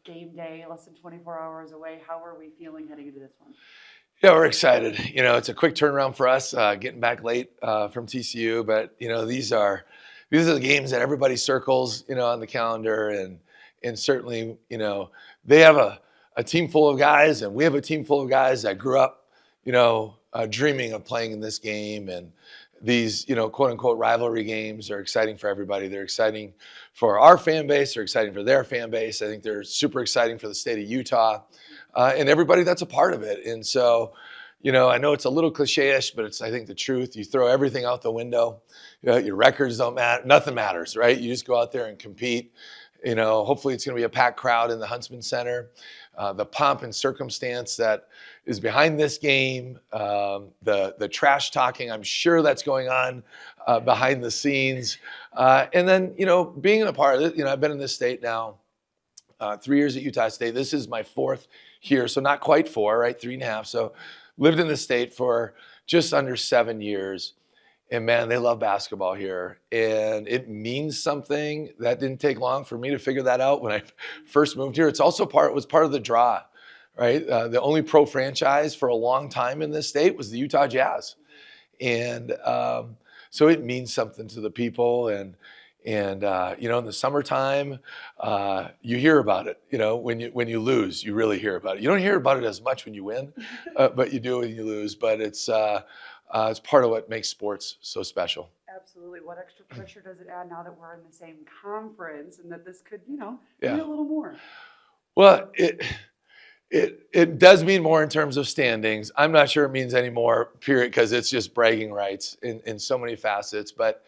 game day, less than 24 hours away. How are we feeling heading into this one? Yeah, we're excited. It's a quick turnaround for us, getting back late from TCU, but these are the games that everybody circles, on the calendar, and certainly, they have a team full of guys, and we have a team full of guys that grew up, dreaming of playing in this game, and these, quote unquote rivalry games are exciting for everybody. They're exciting for our fan base. They're exciting for their fan base. I think they're super exciting for the state of Utah. And everybody that's a part of it. And so, I know it's a little cliche-ish, but it's, I think, the truth. You throw everything out the window. Your records don't matter. Nothing matters, right? You just go out there and compete. Hopefully it's going to be a packed crowd in the Huntsman Center. The pomp and circumstance that is behind this game, the trash talking, I'm sure that's going on behind the scenes. And then, being a part of it, I've been in this state now 3 years at Utah State. This is my fourth here, so not quite 4, right? 3.5. So lived in the state for just under 7 years. And man, they love basketball here. And it means something. That didn't take long for me to figure that out when I first moved here. It's also was part of the draw, right? The only pro franchise for a long time in this state was the Utah Jazz. And so it means something to the people. And in the summertime, you hear about it. When you lose, you really hear about it. You don't hear about it as much when you win, but you do when you lose. But it's part of what makes sports so special. Absolutely. What extra pressure does it add now that we're in the same conference and that this could, Yeah. mean a little more? Well, it does mean more in terms of standings. I'm not sure it means any more, period, because it's just bragging rights in so many facets. But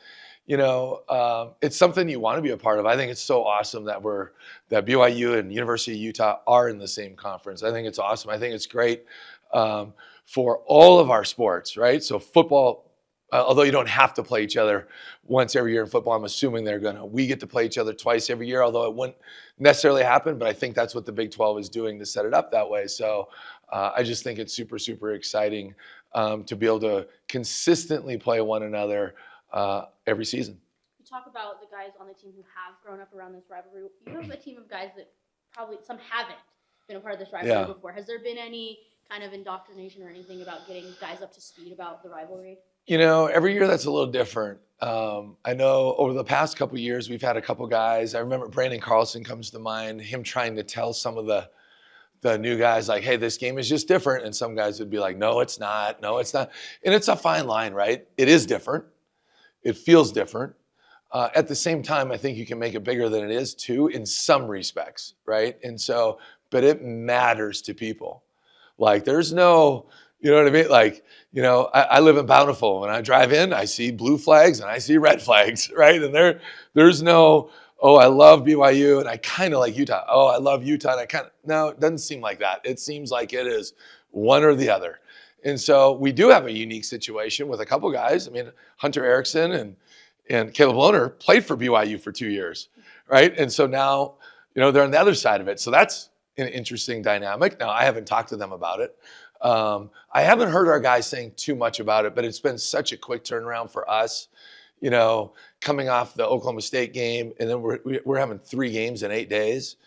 it's something you want to be a part of. I think it's so awesome that BYU and University of Utah are in the same conference. I think it's awesome. I think it's great for all of our sports, right? So football, although you don't have to play each other once every year in football, I'm assuming we get to play each other twice every year, although it wouldn't necessarily happen, but I think that's what the Big 12 is doing to set it up that way. So I just think it's super, super exciting to be able to consistently play one another every season. You talk about the guys on the team who have grown up around this rivalry. You have a team of guys that probably some haven't been a part of this rivalry before. Has there been any kind of indoctrination or anything about getting guys up to speed about the rivalry? Every year that's a little different. I know over the past couple of years, we've had a couple guys. I remember Brandon Carlson comes to mind, him trying to tell some of the new guys, like, hey, this game is just different. And some guys would be like, no, it's not. No, it's not. And it's a fine line, right? It is different. It feels different. At the same time, I think you can make it bigger than it is too, in some respects, right? And so, but it matters to people. Like, there's no, you know what I mean? Like, I live in Bountiful. When I drive in, I see blue flags and I see red flags, right? And there's no, oh, I love BYU and I kind of like Utah. Oh, I love Utah and no, it doesn't seem like that. It seems like it is one or the other. And so we do have a unique situation with a couple guys. I mean, Hunter Erickson and Caleb Lohner played for BYU for 2 years, right? And so now, they're on the other side of it. So that's an interesting dynamic. Now, I haven't talked to them about it. I haven't heard our guys saying too much about it, but it's been such a quick turnaround for us, coming off the Oklahoma State game, and then we're having 3 games in 8 days.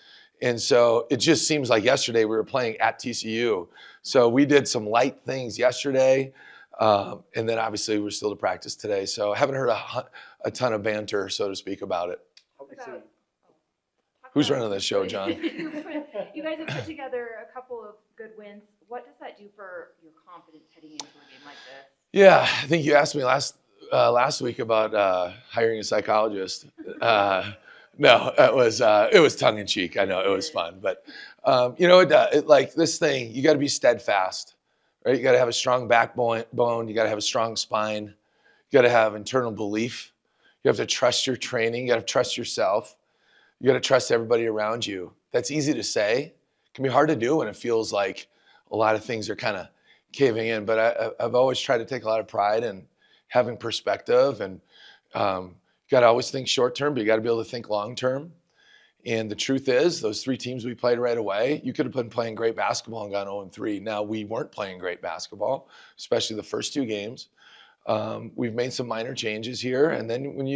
And so it just seems like yesterday we were playing at TCU. So we did some light things yesterday, and then obviously we're still to practice today. So I haven't heard a ton of banter, so to speak, about it. Who's running this show, John? You guys have put together a couple of good wins. What does that do for your confidence heading into a game like this? Yeah, I think you asked me last week about hiring a psychologist. No, it was tongue in cheek. I know it was fun, but like this thing, you got to be steadfast, right? You got to have a strong backbone. You got to have a strong spine. You got to have internal belief. You have to trust your training. You got to trust yourself. You got to trust everybody around you. That's easy to say. It can be hard to do when it feels like a lot of things are kind of caving in. But I've always tried to take a lot of pride in having perspective, and you got to always think short term, but you got to be able to think long term. And the truth is, those 3 teams we played right away, you could have been playing great basketball and gone 0-3. Now, we weren't playing great basketball, especially the first 2 games. We've made some minor changes here, and then when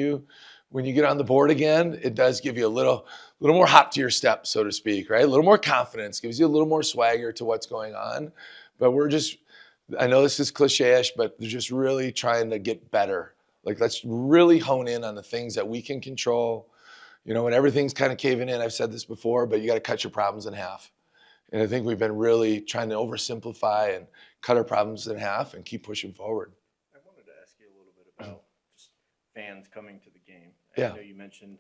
when you get on the board again, it does give you a little more hop to your step, so to speak, right? A little more confidence, gives you a little more swagger to what's going on. But I know this is cliche-ish, but they're just really trying to get better. Like, let's really hone in on the things that we can control. When everything's kind of caving in, I've said this before, but you got to cut your problems in half. And I think we've been really trying to oversimplify and cut our problems in half and keep pushing forward. I wanted to ask you a little bit about just fans coming to the game. Yeah. I know you mentioned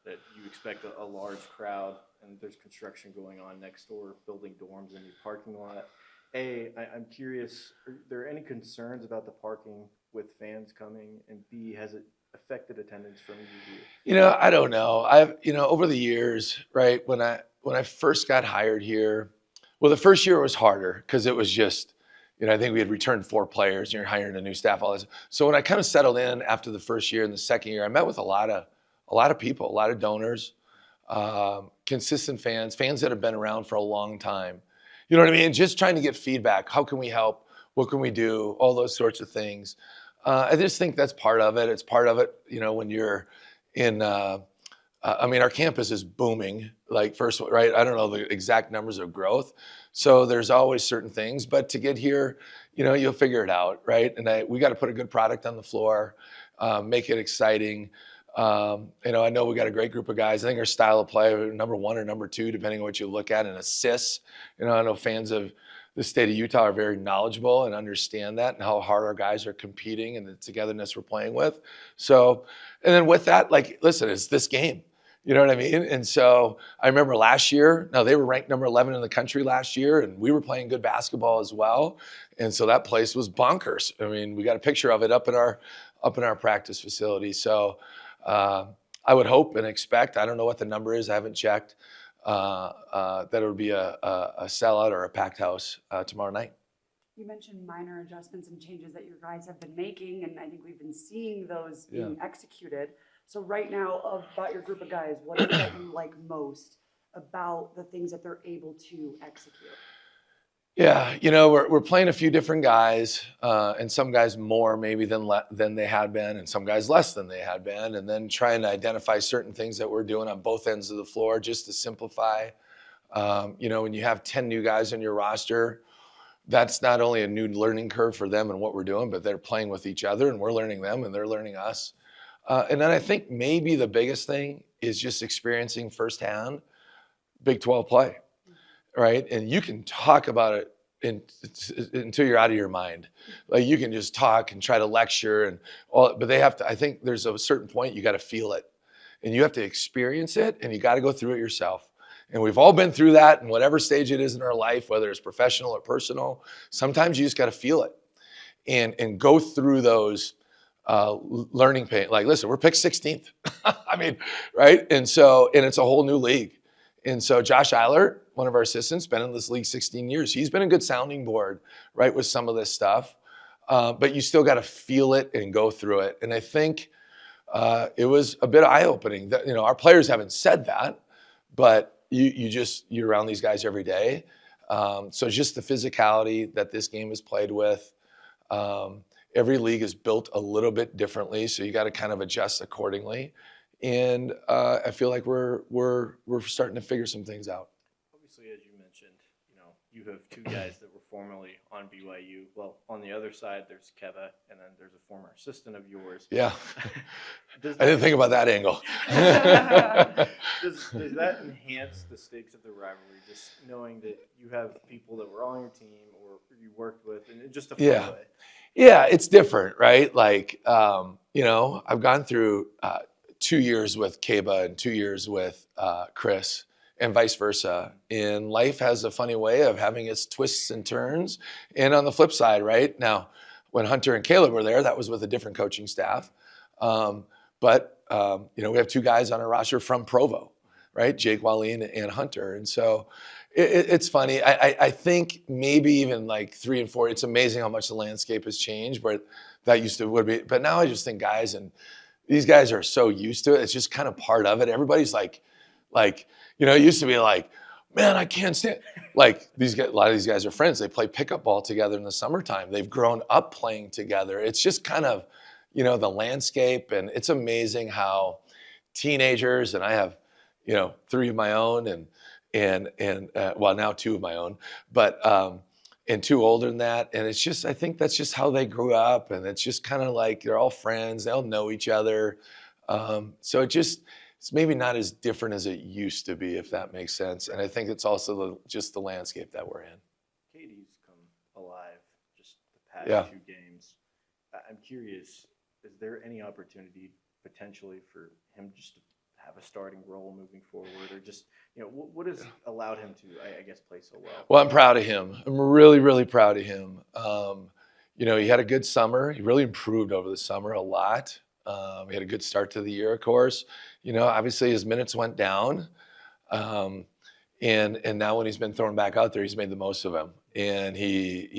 that you expect a large crowd, and there's construction going on next door, building dorms in your parking lot. I'm curious, are there any concerns about the parking with fans coming? And B, has it affected attendance from you? I don't know. Over the years, right, when I first got hired here, well, the first year was harder because it was just, I think we had returned 4 players and you're hiring a new staff, all this. So when I kind of settled in after the first year and the second year, I met with a lot of people, a lot of donors, consistent fans that have been around for a long time. You know what I mean? Just trying to get feedback. How can we help? What can we do? All those sorts of things. I just think that's part of it. It's part of it, when you're in, our campus is booming, like first, right? I don't know the exact numbers of growth. So there's always certain things, but to get here, you'll figure it out, right? And we got to put a good product on the floor, make it exciting. I know we got a great group of guys. I think our style of play, number 1 or number 2, depending on what you look at, and assists. I know fans of the state of Utah are very knowledgeable and understand that and how hard our guys are competing and the togetherness we're playing with. So, and then with that, listen, it's this game. You know what I mean? And so I remember last year, now they were ranked number 11 in the country last year, and we were playing good basketball as well. And so that place was bonkers. I mean, we got a picture of it up in our practice facility. So I would hope and expect, I don't know what the number is, I haven't checked, that it would be a sellout or a packed house tomorrow night. You mentioned minor adjustments and changes that your guys have been making, and I think we've been seeing those being executed. So right now, about your group of guys, what is that you like most about the things that they're able to execute? Yeah, we're playing a few different guys, and some guys more maybe than they had been, and some guys less than they had been, and then trying to identify certain things that we're doing on both ends of the floor just to simplify. When you have 10 new guys on your roster, that's not only a new learning curve for them and what we're doing, but they're playing with each other, and we're learning them, and they're learning us. And then I think maybe the biggest thing is just experiencing firsthand Big 12 play, right? And you can talk about it until you're out of your mind. Like, you can just talk and try to lecture and all, but I think there's a certain point you got to feel it, and you have to experience it, and you got to go through it yourself. And we've all been through that in whatever stage it is in our life, whether it's professional or personal. Sometimes you just got to feel it and go through those learning pain. Like, listen, we're picked 16th. I mean, right? And it's a whole new league. And so Josh Eilert, one of our assistants, been in this league 16 years. He's been a good sounding board, right, with some of this stuff. But you still got to feel it and go through it. And I think it was a bit eye-opening. That, our players haven't said that, but you're around these guys every day. So just the physicality that this game is played with. Every league is built a little bit differently, so you got to kind of adjust accordingly. And I feel like we're starting to figure some things out. Obviously, as you mentioned, you have 2 guys that were formerly on BYU. Well, on the other side, there's Keva, and then there's a former assistant of yours. Yeah, I didn't think about that angle. Does that enhance the stakes of the rivalry, just knowing that you have people that were on your team or you worked with, and just a fun way? Yeah, it's different, right? Like, I've gone through 2 years with Keba and 2 years with Chris, and vice versa. And life has a funny way of having its twists and turns. And on the flip side, right? Now, when Hunter and Caleb were there, that was with a different coaching staff. But we have 2 guys on our roster from Provo, right? Jake Wallin and Hunter. And so it's funny. I think maybe even like 3 and 4, it's amazing how much the landscape has changed, but that would be. But now I just think these guys are so used to it. It's just kind of part of it. Everybody's like, it used to be like, man, I can't stand. Like, a lot of these guys are friends. They play pickup ball together in the summertime. They've grown up playing together. It's just kind of, the landscape, and it's amazing how teenagers, and I have, 3 of my own, and well, now 2 of my own, but and 2 older than that. And it's just, I think that's just how they grew up, and it's just kind of like they're all friends. They all know each other. So it's maybe not as different as it used to be, if that makes sense. And I think it's also just the landscape that we're in. Katie's come alive just the past Yeah. 2 games. I'm curious, is there any opportunity potentially for him just to have a starting role moving forward, or just, what has allowed him to, I guess, play so well? Well, I'm proud of him. I'm really, really proud of him. He had a good summer. He really improved over the summer a lot. He had a good start to the year, of course. Obviously his minutes went down. And now when he's been thrown back out there, he's made the most of them. And he,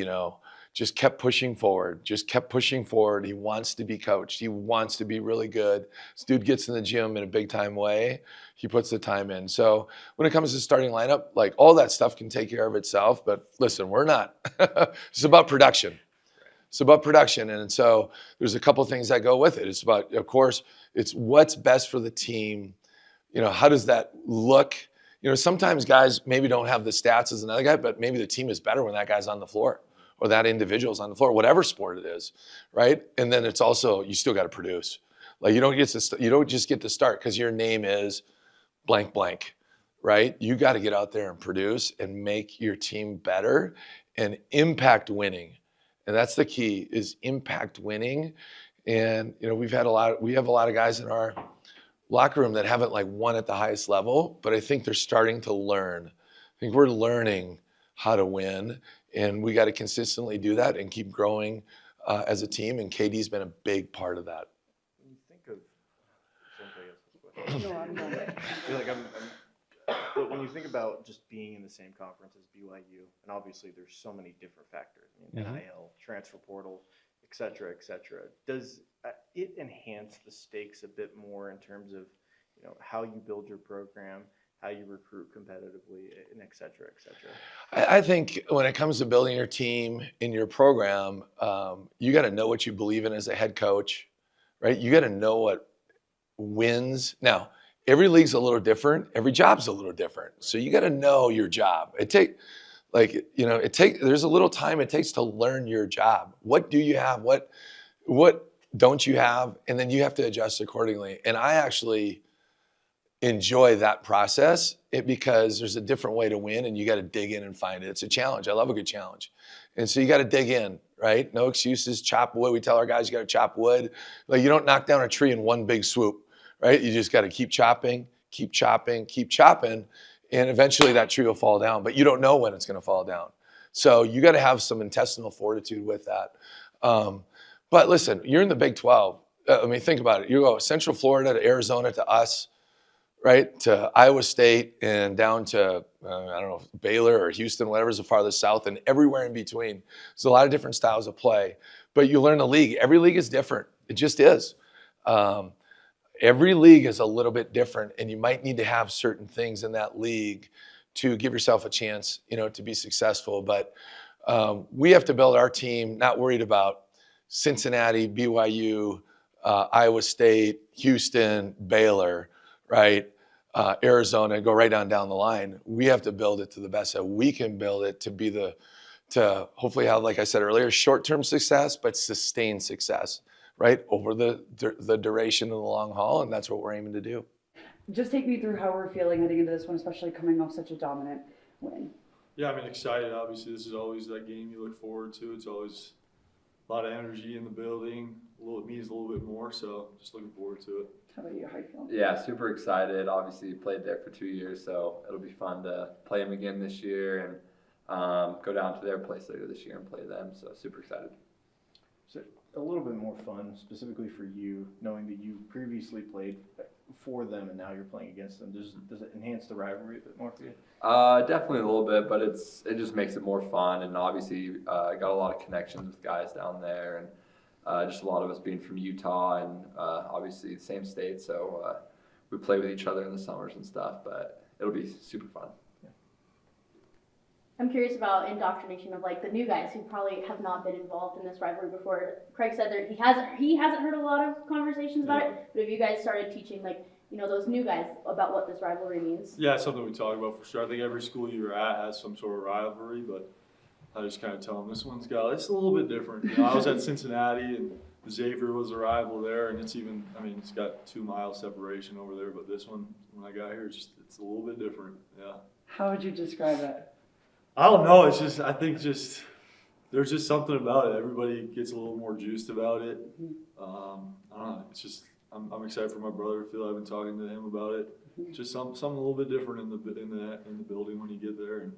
just kept pushing forward, He wants to be coached. He wants to be really good. This dude gets in the gym in a big time way. He puts the time in. So when it comes to starting lineup, like all that stuff can take care of itself. But listen, we're not. It's about production. And so there's a couple things that go with it. It's about, of course, it's what's best for the team. How does that look? Sometimes guys maybe don't have the stats as another guy, but maybe the team is better when that guy's on the floor or that individual's on the floor, whatever sport it is, right? And then it's also, you still got to produce. Like you don't just get to start because your name is blank blank, right? You got to get out there and produce and make your team better and impact winning. And that's the key, is impact winning. And we have a lot of guys in our locker room that haven't won at the highest level, but I think they're starting to learn. I think we're learning how to win, and we got to consistently do that and keep growing as a team. And KD's been a big part of that. When you think of, No, I'm not. I feel like but when you think about just being in the same conference as BYU, and obviously there's so many different factors, NIL, transfer portal, et cetera, does it enhance the stakes a bit more in terms of, how you build your program, how you recruit competitively, and et cetera, et cetera? I think when it comes to building your team in your program, you got to know what you believe in as a head coach, right? You got to know what wins. Now, every league's a little different. Every job's a little different. So you got to know your job. There's a little time it takes to learn your job. What do you have? What don't you have? And then you have to adjust accordingly. And I actually enjoy that process because there's a different way to win, and you got to dig in and find it. It's a challenge. I love a good challenge. And so you got to dig in, right? No excuses, chop wood. We tell our guys you got to chop wood. You don't knock down a tree in one big swoop, right? You just got to keep chopping, and eventually that tree will fall down, but you don't know when it's going to fall down. So you got to have some intestinal fortitude with that. But listen, you're in the Big 12. Think about it. You go Central Florida to Arizona to us, right? To Iowa State and down to, Baylor or Houston, whatever's the farthest south, and everywhere in between. There's a lot of different styles of play, but you learn the league. Every league is different. It just is. Every league is a little bit different, and you might need to have certain things in that league to give yourself a chance, to be successful. But we have to build our team, not worried about Cincinnati, BYU, Iowa State, Houston, Baylor, right? Arizona, go right on down the line. We have to build it to the best that we can build it to be to hopefully have, like I said earlier, short-term success, but sustained success, right? Over the duration of the long haul. And that's what we're aiming to do. Just take me through how we're feeling heading into this one, especially coming off such a dominant win. Yeah, excited. Obviously, this is always that game you look forward to. It's always a lot of energy in the building. It means a little bit more, so just looking forward to it. How about you? How you feeling? Yeah, super excited. Obviously, played there for 2 years, so it'll be fun to play them again this year and go down to their place later this year and play them. So super excited. So a little bit more fun, specifically for you, knowing that you previously played for them and now you're playing against them. Does it enhance the rivalry a bit more for you? Definitely a little bit, but it just makes it more fun. And obviously, I got a lot of connections with guys down there, and just a lot of us being from Utah and obviously the same state. So we play with each other in the summers and stuff, but it'll be super fun. I'm curious about indoctrination of the new guys who probably have not been involved in this rivalry before. Craig said that he hasn't heard a lot of conversations about it, but have you guys started teaching those new guys about what this rivalry means? Yeah, it's something we talk about for sure. I think every school you're at has some sort of rivalry, but I just kind of tell them this one's got, it's a little bit different. I was at Cincinnati and Xavier was a rival there, and it's even, it's got 2 mile separation over there, but this one, when I got here, it's a little bit different, yeah. How would you describe it? I don't know, I think there's just something about it. Everybody gets a little more juiced about it. I don't know, I'm excited for my brother, Phil. I've been talking to him about it. Just something a little bit different in the building when you get there, and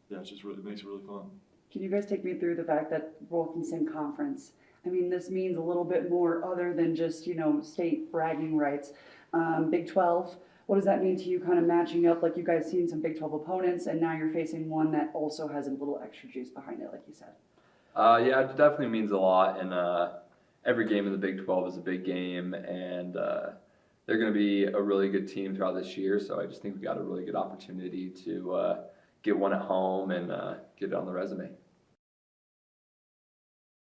yeah, it makes it really fun. Can you guys take me through the fact that we're both in the same conference? This means a little bit more other than just, state bragging rights. Big 12, what does that mean to you, kind of matching up, like you guys seen some Big 12 opponents, and now you're facing one that also has a little extra juice behind it, like you said? Yeah, it definitely means a lot, and every game in the Big 12 is a big game, and they're going to be a really good team throughout this year, so I just think we got a really good opportunity to get one at home and get it on the resume.